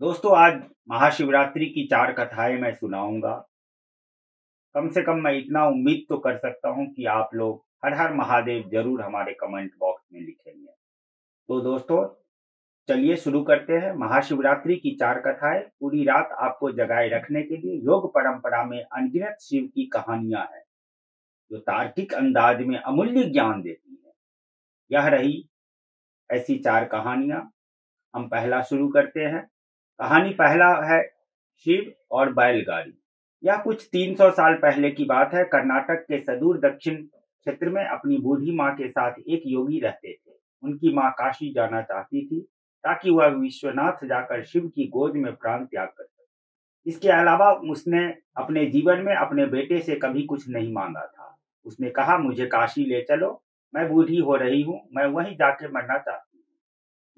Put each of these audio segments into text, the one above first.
दोस्तों, आज महाशिवरात्रि की 4 कथाएँ मैं सुनाऊँगा। कम से कम मैं इतना उम्मीद तो कर सकता हूँ कि आप लोग हर हर महादेव ज़रूर हमारे कमेंट बॉक्स में लिखेंगे। तो दोस्तों, चलिए शुरू करते हैं। महाशिवरात्रि की 4 कथाएँ पूरी रात आपको जगाए रखने के लिए योग परंपरा में अनगिनत शिव की कहानियाँ हैं, जो तार्किक अंदाज में अमूल्य ज्ञान देती हैं। यह रही ऐसी 4 कहानियाँ। हम पहला शुरू करते हैं। कहानी पहला है, शिव और बैलगाड़ी। यह कुछ 300 साल पहले की बात है। कर्नाटक के सुदूर दक्षिण क्षेत्र में अपनी बूढ़ी माँ के साथ एक योगी रहते थे। उनकी माँ काशी जाना चाहती थी ताकि वह विश्वनाथ जाकर शिव की गोद में प्राण त्याग कर सके। इसके अलावा उसने अपने जीवन में अपने बेटे से कभी कुछ नहीं मांगा था। उसने कहा, मुझे काशी ले चलो, मैं बूढ़ी हो रही हूँ, मैं वहीं जाके मरना चाहती हूँ।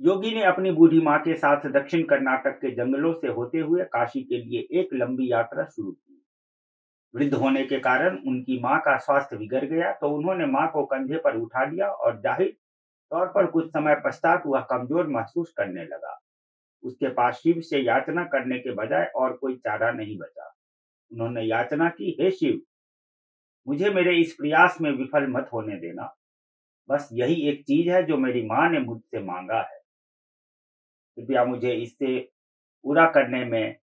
योगी ने अपनी बूढ़ी माँ के साथ दक्षिण कर्नाटक के जंगलों से होते हुए काशी के लिए एक लंबी यात्रा शुरू की। वृद्ध होने के कारण उनकी माँ का स्वास्थ्य बिगड़ गया, तो उन्होंने माँ को कंधे पर उठा लिया और जाहिर तौर पर कुछ समय पश्चात वह कमजोर महसूस करने लगा। उसके पास शिव से याचना करने के बजाय और कोई चारा नहीं बचा। उन्होंने याचना की, हे शिव, मुझे मेरे इस प्रयास में विफल मत होने देना। बस यही एक चीज है जो मेरी माँ ने मुझसे मांगा है। कृपया मुझे इससे पूरा करने में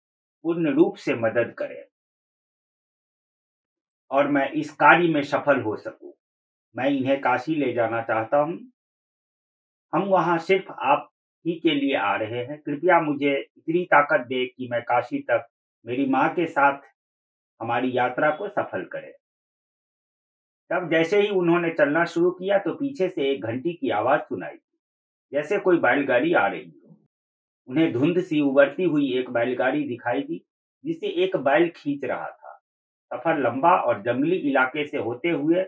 पूर्ण रूप से मदद करें और मैं इस कार्य में सफल हो सकूं। मैं इन्हें काशी ले जाना चाहता हूं। हम वहां सिर्फ आप ही के लिए आ रहे हैं। कृपया मुझे इतनी ताकत दे कि मैं काशी तक मेरी माँ के साथ हमारी यात्रा को सफल करें। तब जैसे ही उन्होंने चलना शुरू किया तो पीछे से एक घंटी की आवाज सुनाई दी, जैसे कोई बैलगाड़ी आ रही हो। उन्हें धुंध सी उबरती हुई एक बैलगाड़ी दिखाई दी, जिसे एक बैल खींच रहा था। सफर लंबा और जंगली इलाके से होते हुए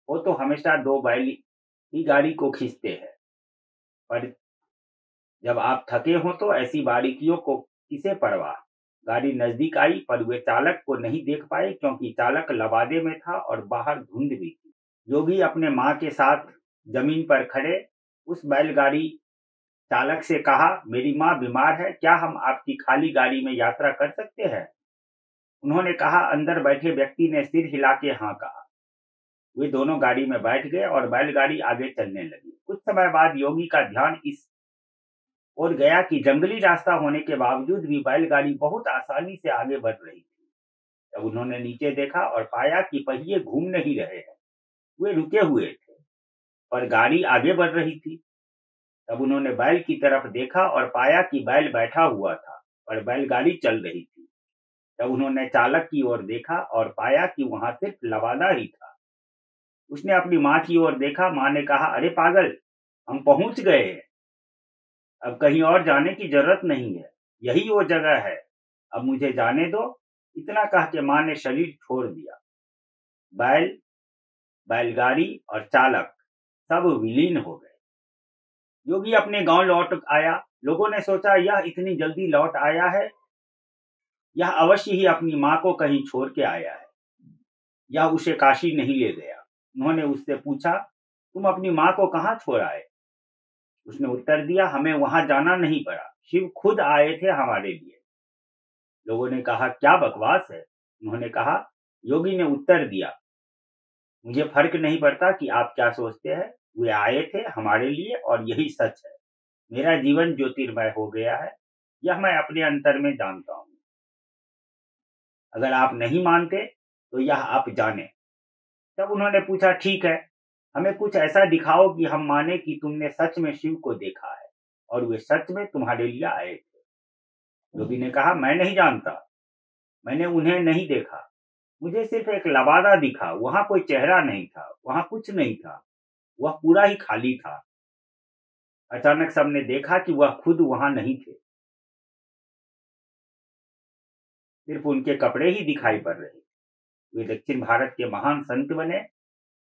वो तो हमेशा 2 बैल ही गाड़ी को खींचते हैं, पर जब आप थके हो तो ऐसी बारीकियों को किसे परवाह। गाड़ी नजदीक आई, पर वे चालक को नहीं देख पाए क्योंकि चालक लबादे में था और बाहर धुंध भी थी। योगी अपने माँ के साथ जमीन पर खड़े उस बैलगाड़ी चालक से कहा, मेरी माँ बीमार है, क्या हम आपकी खाली गाड़ी में यात्रा कर सकते हैं? उन्होंने कहा। अंदर बैठे व्यक्ति ने सिर हिला के हाँ कहा। वे दोनों गाड़ी में बैठ गए और बैलगाड़ी आगे चलने लगी। कुछ समय बाद योगी का ध्यान इस ओर गया कि जंगली रास्ता होने के बावजूद भी बैलगाड़ी बहुत आसानी से आगे बढ़ रही थी। तब उन्होंने नीचे देखा और पाया कि पहिए घूम नहीं रहे हैं, वे रुके हुए थे, पर गाड़ी आगे बढ़ रही थी। तब उन्होंने बैल की तरफ देखा और पाया कि बैल बैठा हुआ था, पर बैलगाड़ी चल रही थी। तब उन्होंने चालक की ओर देखा और पाया कि वहां सिर्फ लबादा ही था। उसने अपनी माँ की ओर देखा। माँ ने कहा, अरे पागल, हम पहुंच गए हैं, अब कहीं और जाने की जरूरत नहीं है, यही वो जगह है, अब मुझे जाने दो। इतना कह के माँ ने शरीर छोड़ दिया। बैल, बैलगाड़ी और चालक सब विलीन हो गए। योगी अपने गांव लौट आया। लोगों ने सोचा, यह इतनी जल्दी लौट आया है, यह अवश्य ही अपनी माँ को कहीं छोड़ के आया है, यह उसे काशी नहीं ले गया। उन्होंने उससे पूछा, तुम अपनी माँ को कहाँ छोड़ आए? उसने उत्तर दिया, हमें वहां जाना नहीं पड़ा, शिव खुद आए थे हमारे लिए। लोगों ने कहा, क्या बकवास है? उन्होंने कहा। योगी ने उत्तर दिया, मुझे फर्क नहीं पड़ता कि आप क्या सोचते हैं, वे आए थे हमारे लिए और यही सच है। मेरा जीवन ज्योतिर्मय हो गया है, यह मैं अपने अंतर में जानता हूँ। अगर आप नहीं मानते तो यह आप जाने। तब उन्होंने पूछा, ठीक है, हमें कुछ ऐसा दिखाओ कि हम माने कि तुमने सच में शिव को देखा है और वे सच में तुम्हारे लिए आए थे। योगी ने कहा, मैं नहीं जानता, मैंने उन्हें नहीं देखा, मुझे सिर्फ एक लबादा दिखा, वहां कोई चेहरा नहीं था, वहां कुछ नहीं था, वह पूरा ही खाली था। अचानक सबने देखा कि वह खुद वहां नहीं थे, सिर्फ उनके कपड़े ही दिखाई पड़ रहे। वे दक्षिण भारत के महान संत बने।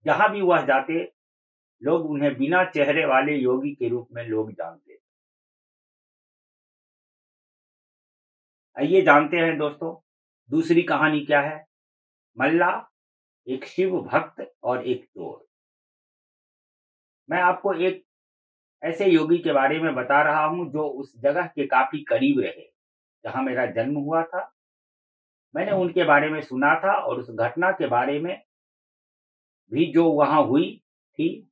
जहां भी वह जाते, लोग उन्हें बिना चेहरे वाले योगी के रूप में लोग जानते। आइए जानते हैं दोस्तों, दूसरी कहानी क्या है। मल्ला, एक शिव भक्त और एक चोर। मैं आपको एक ऐसे योगी के बारे में बता रहा हूं जो उस जगह के काफी करीब रहे। जहाँ मेरा जन्म हुआ था। मैंने उनके बारे में सुना था और उस घटना के बारे में भी जो वहाँ हुई थी,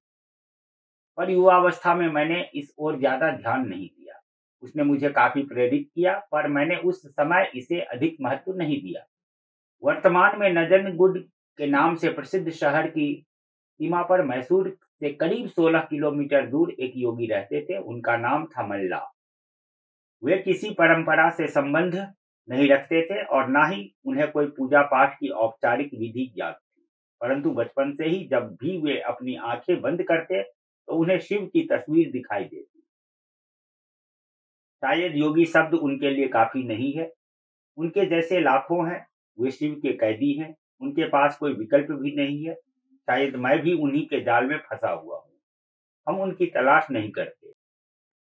पर युवावस्था में मैंने इस ओर ज़्यादा ध्यान नहीं दिया। उसने मुझे काफ़ी प्रेरित किया, पर मैंने उस समय इसे अधिक महत्व नहीं दिया। वर्तमान में नजनगुड के नाम से प्रसिद्ध शहर की सीमा पर मैसूर से करीब 16 किलोमीटर दूर एक योगी रहते थे। उनका नाम था मल्ला। वे किसी परंपरा से संबंध नहीं रखते थे और ना ही उन्हें कोई पूजा पाठ की औपचारिक विधि ज्ञात थी, परंतु बचपन से ही जब भी वे अपनी आंखें बंद करते तो उन्हें शिव की तस्वीर दिखाई देती। शायद योगी शब्द उनके लिए काफी नहीं है। उनके जैसे लाखों हैं। वे शिव के कैदी हैं। उनके पास कोई विकल्प भी नहीं है। शायद मैं भी उन्हीं के जाल में फंसा हुआ हूँ। हम उनकी तलाश नहीं करते।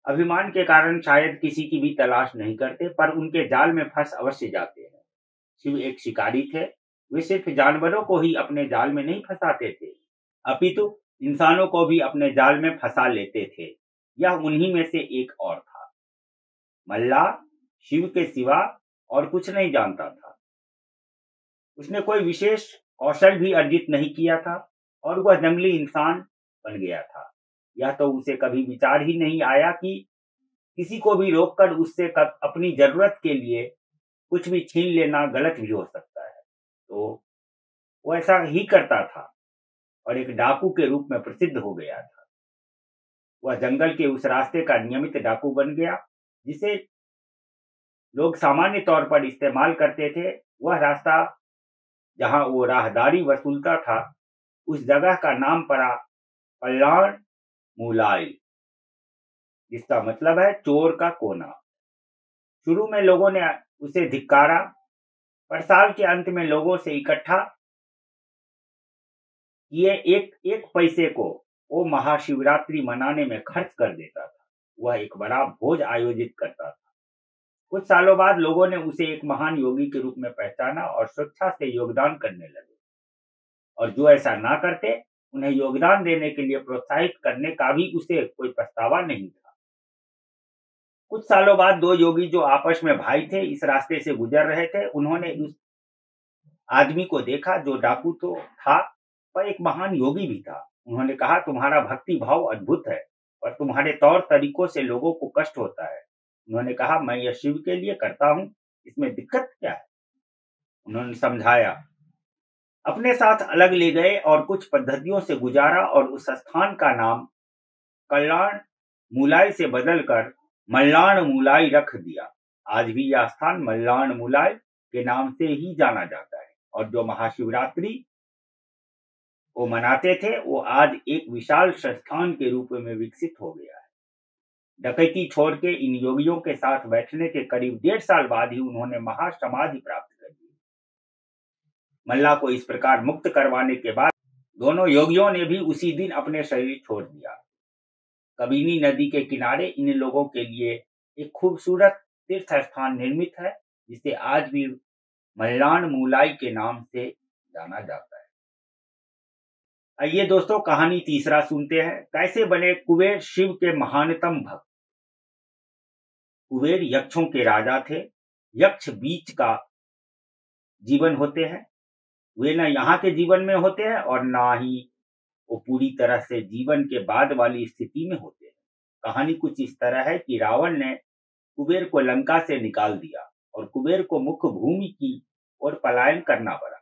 अभिमान के कारण शायद किसी की भी तलाश नहीं करते, पर उनके जाल में फंस अवश्य जाते हैं। शिव एक शिकारी थे। वे सिर्फ जानवरों को ही अपने जाल में नहीं फंसाते थे, अपितु इंसानों को भी अपने जाल में फंसा लेते थे। यह उन्हीं में से एक और था। मल्ला शिव के सिवा और कुछ नहीं जानता था। उसने कोई विशेष कौशल भी अर्जित नहीं किया था और वह जंगली इंसान बन गया था। यह तो उसे कभी विचार ही नहीं आया कि किसी को भी रोककर उससे अपनी जरूरत के लिए कुछ भी छीन लेना गलत भी हो सकता है। तो वो ऐसा ही करता था और एक डाकू के रूप में प्रसिद्ध हो गया था। वह जंगल के उस रास्ते का नियमित डाकू बन गया जिसे लोग सामान्य तौर पर इस्तेमाल करते थे। वह रास्ता जहां वो राहदारी वसूलता था, उस जगह का नाम पड़ा कल्याण मूलाई, जिसका मतलब है चोर का कोना। शुरू में लोगों ने उसे धिक्कारा, पर साल के अंत में लोगों से इकट्ठा किए एक एक पैसे को वो महाशिवरात्रि मनाने में खर्च कर देता था। वह एक बड़ा भोज आयोजित करता था। कुछ सालों बाद लोगों ने उसे एक महान योगी के रूप में पहचाना और स्वेच्छा से योगदान करने लगे, और जो ऐसा ना करते उन्हें योगदान देने के लिए प्रोत्साहित करने का भी उसे कोई पछतावा नहीं था। कुछ सालों बाद दो योगी जो आपस में भाई थे इस रास्ते से गुजर रहे थे। उन्होंने उस आदमी को देखा जो डाकू तो था पर एक महान योगी भी था। उन्होंने कहा, तुम्हारा भक्ति भाव अद्भुत है, पर तुम्हारे तौर तरीकों से लोगों को कष्ट होता है। उन्होंने कहा, मैं यह शिव के लिए करता हूँ, इसमें दिक्कत क्या है? उन्होंने समझाया, अपने साथ अलग ले गए और कुछ पद्धतियों से गुजारा और उस स्थान का नाम कल्याण मूलाई से बदलकर मल्लाण मूलाई रख दिया। आज भी यह स्थान मल्लाण मूलाई के नाम से ही जाना जाता है और जो महाशिवरात्रि वो मनाते थे वो आज एक विशाल संस्थान के रूप में विकसित हो गया है। डकैती छोड़ के इन योगियों के साथ बैठने के करीब 1.5 साल बाद ही उन्होंने महासमाधि प्राप्त कर ली। मल्ला को इस प्रकार मुक्त करवाने के बाद दोनों योगियों ने भी उसी दिन अपने शरीर छोड़ दिया। कबिनी नदी के किनारे इन लोगों के लिए एक खूबसूरत तीर्थ स्थान निर्मित है, जिसे आज भी मल्लाण मूलाई के नाम से जाना जाता है। आइए दोस्तों, कहानी तीसरा सुनते हैं। कैसे बने कुबेर शिव के महानतम भक्त। कुबेर यक्षों के राजा थे। यक्ष बीच का जीवन होते हैं। वे न यहाँ के जीवन में होते हैं और ना ही वो पूरी तरह से जीवन के बाद वाली स्थिति में होते हैं। कहानी कुछ इस तरह है कि रावण ने कुबेर को लंका से निकाल दिया और कुबेर को मुख्य भूमि की ओर पलायन करना पड़ा।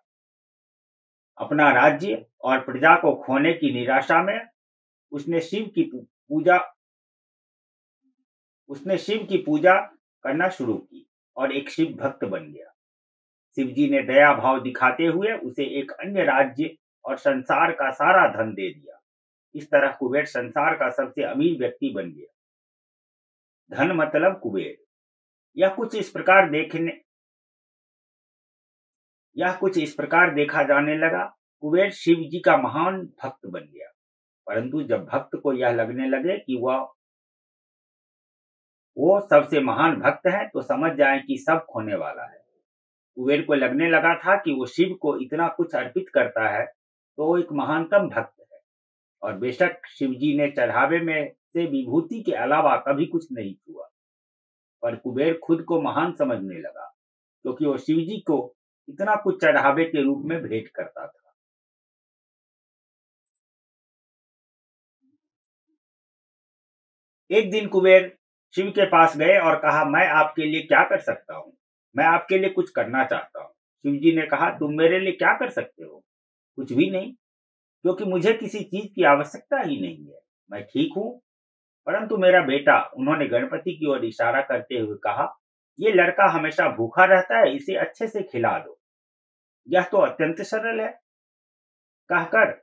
अपना राज्य और प्रजा को खोने की निराशा में उसने शिव की पूजा करना शुरू की और एक शिव भक्त बन गया। शिव जी ने दया भाव दिखाते हुए उसे एक अन्य राज्य और संसार का सारा धन दे दिया। इस तरह कुबेर संसार का सबसे अमीर व्यक्ति बन गया। धन मतलब कुबेर। यह कुछ इस प्रकार देखा जाने लगा। कुबेर शिव जी का महान भक्त बन गया, परंतु जब भक्त को यह लगने लगे कि वो सबसे महान भक्त है तो समझ जाए कि सब खोने वाला है। कुबेर को लगने लगा था कि वो शिव को इतना कुछ अर्पित करता है तो वो एक महानतम भक्त है, और बेशक शिव जी ने चढ़ावे में से विभूति के अलावा कभी कुछ नहीं छुआ, पर कुबेर खुद को महान समझने लगा, क्योंकि वो शिव जी को इतना कुछ चढ़ावे के रूप में भेंट करता था। एक दिन कुबेर शिव के पास गए और कहा, मैं आपके लिए क्या कर सकता हूँ? मैं आपके लिए कुछ करना चाहता हूँ। शिव जी ने कहा, तुम मेरे लिए क्या कर सकते हो? कुछ भी नहीं, क्योंकि मुझे किसी चीज की आवश्यकता ही नहीं है। मैं ठीक हूँ, परंतु मेरा बेटा, उन्होंने गणपति की ओर इशारा करते हुए कहा, ये लड़का हमेशा भूखा रहता है, इसे अच्छे से खिला दो। यह तो अत्यंत सरल है। कहकर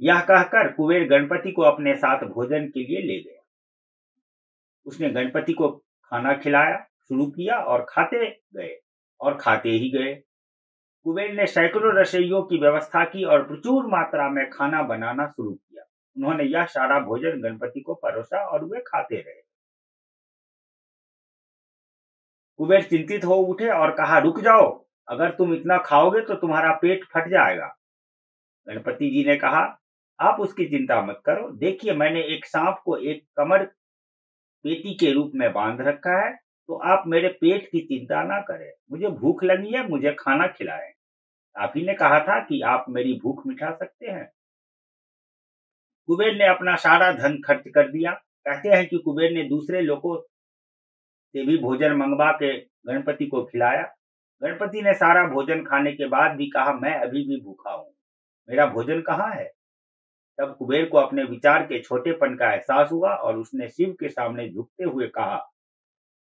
यह कहकर कुबेर गणपति को अपने साथ भोजन के लिए ले गया। उसने गणपति को खाना खिलाया शुरू किया और खाते गए और खाते ही गए। कुबेर ने सैकड़ों रसोइयों की व्यवस्था की और प्रचुर मात्रा में खाना बनाना शुरू किया। उन्होंने यह सारा भोजन गणपति को परोसा और वे खाते रहे। कुबेर चिंतित हो उठे और कहा, रुक जाओ, अगर तुम इतना खाओगे तो तुम्हारा पेट फट जाएगा। गणपति जी ने कहा, आप उसकी चिंता मत करो, देखिए मैंने एक सांप को एक कमर पेटी के रूप में बांध रखा है, तो आप मेरे पेट की चिंता ना करें। मुझे भूख लगी है, मुझे खाना खिलाएं। आप ही ने कहा था कि आप मेरी भूख मिटा सकते हैं। कुबेर ने अपना सारा धन खर्च कर दिया। कहते हैं कि कुबेर ने दूसरे लोगों से भी भोजन मंगवा के गणपति को खिलाया। गणपति ने सारा भोजन खाने के बाद भी कहा, मैं अभी भी भूखा हूँ, मेरा भोजन कहाँ है? तब कुबेर को अपने विचार के छोटेपन का एहसास हुआ और उसने शिव के सामने झुकते हुए कहा,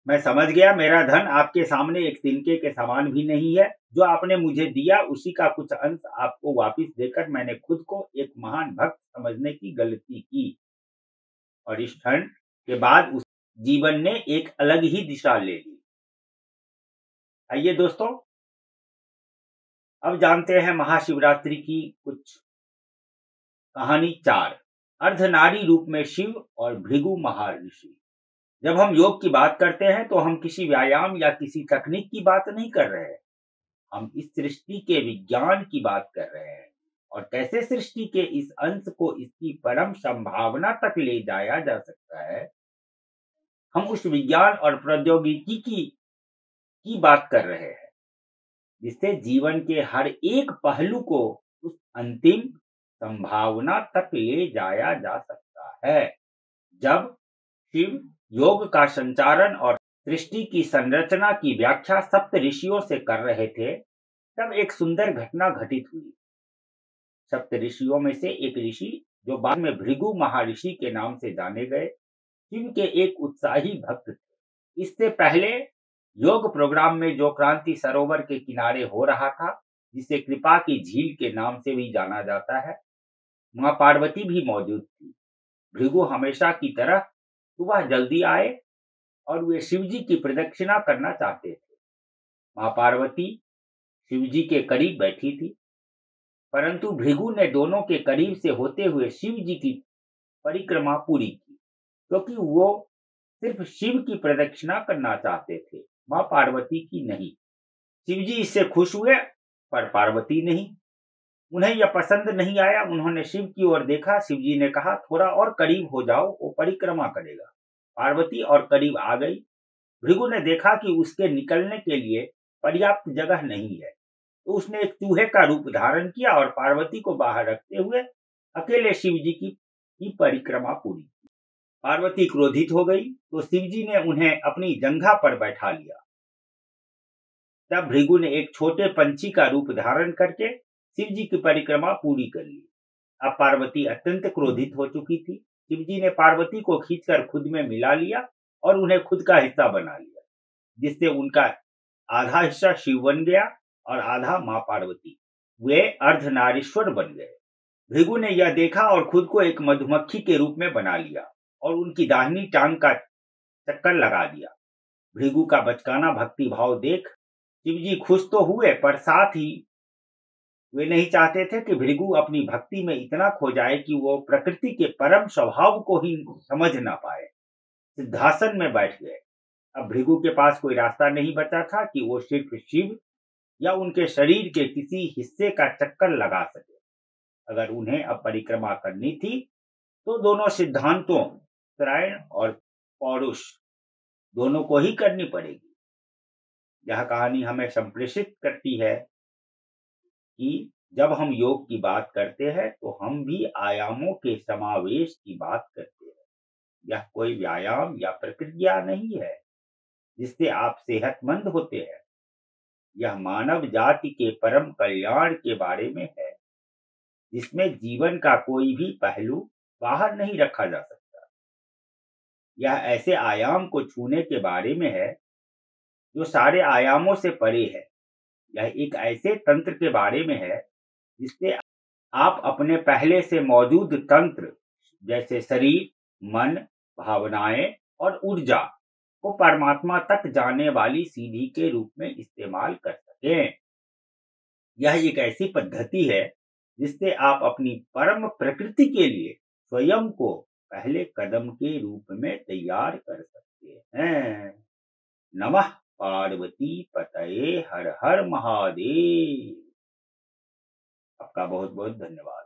मैं समझ गया, मेरा धन आपके सामने एक तिनके के समान भी नहीं है। जो आपने मुझे दिया उसी का कुछ अंश आपको वापिस देकर मैंने खुद को एक महान भक्त समझने की गलती की। और इस क्षण के बाद उस जीवन ने एक अलग ही दिशा ले ली। आइए दोस्तों, अब जानते हैं महाशिवरात्रि की कुछ कहानी 4। अर्धनारी रूप में शिव और भृगु महर्षि। जब हम योग की बात करते हैं तो हम किसी व्यायाम या किसी तकनीक की बात नहीं कर रहे हैं। हम इस सृष्टि के विज्ञान की बात कर रहे हैं और कैसे सृष्टि के इस अंश को इसकी परम संभावना तक ले जाया जा सकता है। हम उस विज्ञान और प्रौद्योगिकी की बात कर रहे हैं जिससे जीवन के हर एक पहलू को उस अंतिम संभावना तक ले जाया जा सकता है। जब शिव योग का संचारण और सृष्टि की संरचना की व्याख्या सप्त ऋषियों से कर रहे थे, तब एक सुंदर घटना घटित हुई। सप्त ऋषियों में से एक ऋषि, जो बाद में भृगु महर्षि के नाम से जाने गए, शिव के एक उत्साही भक्त थे। इससे पहले योग प्रोग्राम में जो क्रांति सरोवर के किनारे हो रहा था, जिसे कृपा की झील के नाम से भी जाना जाता है, मां पार्वती भी मौजूद थी। भृगु हमेशा की तरह सुबह जल्दी आए और वे शिव जी की प्रदक्षिणा करना चाहते थे। मां पार्वती शिव जी के करीब बैठी थी, परंतु भृगु ने दोनों के करीब से होते हुए शिव जी की परिक्रमा पूरी की, क्योंकि वो सिर्फ शिव की प्रदक्षिणा करना चाहते थे, मां पार्वती की नहीं। शिव जी इससे खुश हुए, पर पार्वती नहीं। उन्हें यह पसंद नहीं आया। उन्होंने शिव की ओर देखा। शिव जी ने कहा, थोड़ा और करीब हो जाओ, वो परिक्रमा करेगा। पार्वती और करीब आ गई। भृगु ने देखा कि उसके निकलने के लिए पर्याप्त जगह नहीं है, तो उसने एक चूहे का रूप धारण किया और पार्वती को बाहर रखते हुए अकेले शिव जी की परिक्रमा पूरी की। पार्वती क्रोधित हो गई तो शिव जी ने उन्हें अपनी जंघा पर बैठा लिया। तब भृगु ने एक छोटे पंछी का रूप धारण करके शिव जी की परिक्रमा पूरी कर ली। अब पार्वती अत्यंत क्रोधित हो चुकी थी। शिव जी ने पार्वती को खींचकर खुद में मिला लिया और उन्हें खुद का हिस्सा बना लिया, जिससे उनका आधा हिस्सा शिव बन गया और आधा मां पार्वती। वे अर्धनारीश्वर बन गए। भृगु ने यह देखा और खुद को एक मधुमक्खी के रूप में बना लिया और उनकी दाहिनी टांग का चक्कर लगा दिया। भृगु का बचकाना भक्ति भाव देख शिव जी खुश तो हुए, पर साथ ही वे नहीं चाहते थे कि भृगु अपनी भक्ति में इतना खो जाए कि वो प्रकृति के परम स्वभाव को ही समझ ना पाए। सिद्धासन में बैठ गए। अब भृगु के पास कोई रास्ता नहीं बचा था कि वो सिर्फ शिव या उनके शरीर के किसी हिस्से का चक्कर लगा सके। अगर उन्हें अब परिक्रमा करनी थी तो दोनों सिद्धांतों, उत्तरायण और पौरुष, दोनों को ही करनी पड़ेगी। यह कहानी हमें संप्रेषित करती है कि जब हम योग की बात करते हैं तो हम भी आयामों के समावेश की बात करते हैं। यह कोई व्यायाम या प्रक्रिया नहीं है जिससे आप सेहतमंद होते हैं। यह मानव जाति के परम कल्याण के बारे में है, जिसमें जीवन का कोई भी पहलू बाहर नहीं रखा जा सकता। यह ऐसे आयाम को छूने के बारे में है जो सारे आयामों से परे है। यह एक ऐसे तंत्र के बारे में है जिससे आप अपने पहले से मौजूद तंत्र जैसे शरीर, मन, भावनाएं और ऊर्जा को परमात्मा तक जाने वाली सीढ़ी के रूप में इस्तेमाल कर सकें। यह एक ऐसी पद्धति है जिससे आप अपनी परम प्रकृति के लिए स्वयं को पहले कदम के रूप में तैयार कर सकते हैं। नमः पार्वती पतये हर हर महादेव। आपका बहुत बहुत धन्यवाद।